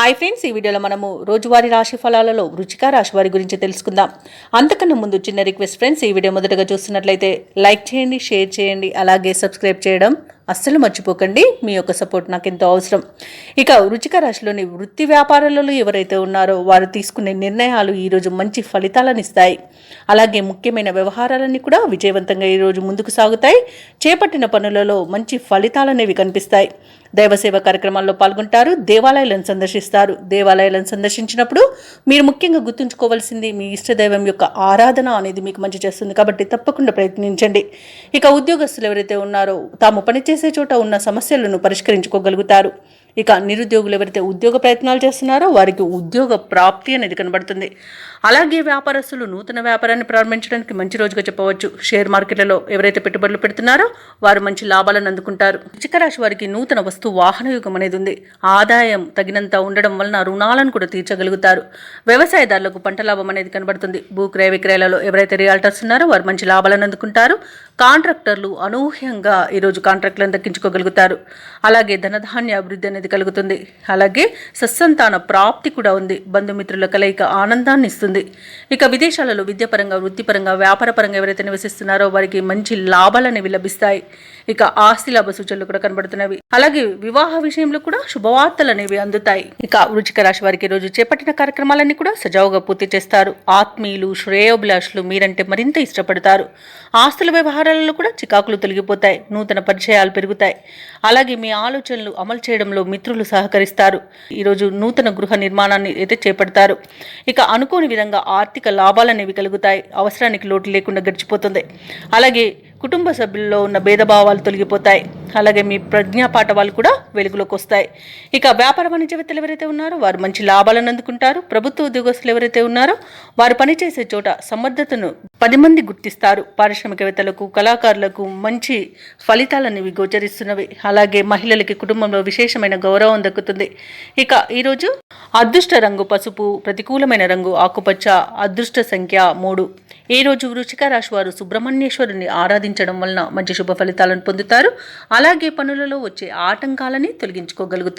Hi friends, ఈ వీడియోలో మనము రోజువారీ రాశి ఫలాలలో వృశ్చిక రాశి వారి గురించి తెలుసుకుందాం. అంతకన్నా ముందు చిన్న రిక్వెస్ట్ ఫ్రెండ్స్, ఈ వీడియో మొదటగా చూస్తున్నట్లయితే లైక్ చేయండి, షేర్ చేయండి, అలాగే సబ్స్క్రైబ్ చేయడం అస్సలు మర్చిపోకండి. మీ యొక్క సపోర్ట్ నాకు ఎంతో అవసరం. ఇక వృశ్చిక రాశిలోని వృత్తి వ్యాపారాలలో ఎవరైతే ఉన్నారో వారు తీసుకునే నిర్ణయాలు ఈరోజు మంచి ఫలితాలను ఇస్తాయి. అలాగే ముఖ్యమైన వ్యవహారాలన్నీ కూడా విజయవంతంగా ఈరోజు ముందుకు సాగుతాయి. చేపట్టిన పనులలో మంచి ఫలితాలనేవి కనిపిస్తాయి. దైవసేవ కార్యక్రమాల్లో పాల్గొంటారు. దేవాలయాలను సందర్శిస్తారు. దేవాలయాలను సందర్శించినప్పుడు మీరు ముఖ్యంగా గుర్తుంచుకోవాల్సింది మీ ఇష్టదైవం యొక్క ఆరాధన అనేది మీకు మంచి చేస్తుంది. కాబట్టి తప్పకుండా ప్రయత్నించండి. ఇక ఉద్యోగస్తులు ఎవరైతే ఉన్నారో తాము పనిచేసే చోట ఉన్న సమస్యలను పరిష్కరించుకోగలుగుతారు. ఇక నిరుద్యోగులు ఎవరైతే ఉద్యోగ ప్రయత్నాలు చేస్తున్నారో వారికి ఉద్యోగ ప్రాప్తి అనేది కనబడుతుంది. అలాగే వ్యాపారస్తులు నూతన వ్యాపారాన్ని ప్రారంభించడానికి మంచి రోజుగా చెప్పవచ్చు. షేర్ మార్కెట్లలో ఎవరైతే పెట్టుబడులు పెడుతున్నారో వారు మంచి లాభాలను అందుకుంటారు. వృశ్చిక రాశి వారికి నూతన వస్తు వాహన యుగం అనేది ఉంది. ఆదాయం తగినంత ఉండడం వలన రుణాలను కూడా తీర్చగలుగుతారు. వ్యవసాయదారులకు పంట లాభం అనేది కనబడుతుంది. భూక్రయ విక్రయాలలో ఎవరైతే రియాల్టర్స్ ఉన్నారో వారు మంచి లాభాలను అందుకుంటారు. కాంట్రాక్టర్లు అనూహ్యంగా ఈరోజు కాంట్రాక్టులను దక్కించుకోగలుగుతారు. అలాగే ధనధాన్య అభివృద్ధి అనేది కలుగుతుంది. అలాగే సత్సంతాన ప్రాప్తి కూడా ఉంది. బంధుమిత్రుల కలయిక ఆనందాన్ని ఇస్తుంది. ఇక విదేశాలలో విద్యాపరంగా, వృత్తిపరంగా, వ్యాపారపరంగా ఎవరైతే నివసిస్తున్నారో వారికి మంచి లాభాలు అనేవి లభిస్తాయి. ఇక ఆస్తి లాభ సూచనలు కూడా కనబడుతున్నవి. అలాగే వివాహ విషయంలో కూడా శుభవార్తలు అనేవి అందుతాయి. ఇక వృశ్చిక రాశి వారికి రోజు చేపట్టిన కార్యక్రమాలన్నీ కూడా సజావుగా పూర్తి చేస్తారు. ఆత్మీయులు, శ్రేయోభిలాషులు మీరంటే మరింత ఇష్టపడతారు. ఆస్తుల వ్యవహారాలలో కూడా చికాకులు తొలగిపోతాయి. నూతన పరిచయాలు పెరుగుతాయి. అలాగే మీ ఆలోచనలు అమలు చేయడంలో మిత్రులు సహకరిస్తారు. ఈరోజు నూతన గృహ నిర్మాణాన్ని అయితే చేపడతారు. ఇక అనుకోని విధంగా ఆర్థిక లాభాలనేవి కలుగుతాయి. అవసరానికి లోటు లేకుండా గడిచిపోతుంది. అలాగే కుటుంబ సభ్యుల్లో ఉన్న భేదభావాలు తొలగిపోతాయి. అలాగే మీ ప్రజ్ఞాపాఠవాలు కూడా వెలుగులోకి వస్తాయి. ఇక వ్యాపార వాణిజ్యవేత్తలు ఎవరైతే ఉన్నారో వారు మంచి లాభాలను అందుకుంటారు. ప్రభుత్వ ఉద్యోగస్తులు ఎవరైతే ఉన్నారో వారు పనిచేసే చోట సమర్థతను 10 మంది గుర్తిస్తారు. పారిశ్రామికవేత్తలకు, కళాకారులకు మంచి ఫలితాలనేవి గోచరిస్తున్నవి. అలాగే మహిళలకి కుటుంబంలో విశేషమైన గౌరవం దక్కుతుంది. ఇక ఈరోజు అదృష్ట రంగు పసుపు, ప్రతికూలమైన రంగు ఆకుపచ్చ, అదృష్ట సంఖ్య 3. ఈ రోజు వృశ్చిక రాశి వారు సుబ్రహ్మణ్యేశ్వరుని ఆరాధించడం వలన మంచి శుభ ఫలితాలను పొందుతారు. అలాగే పనులలో వచ్చే ఆటంకాలని తొలగించుకోగలుగుతారు.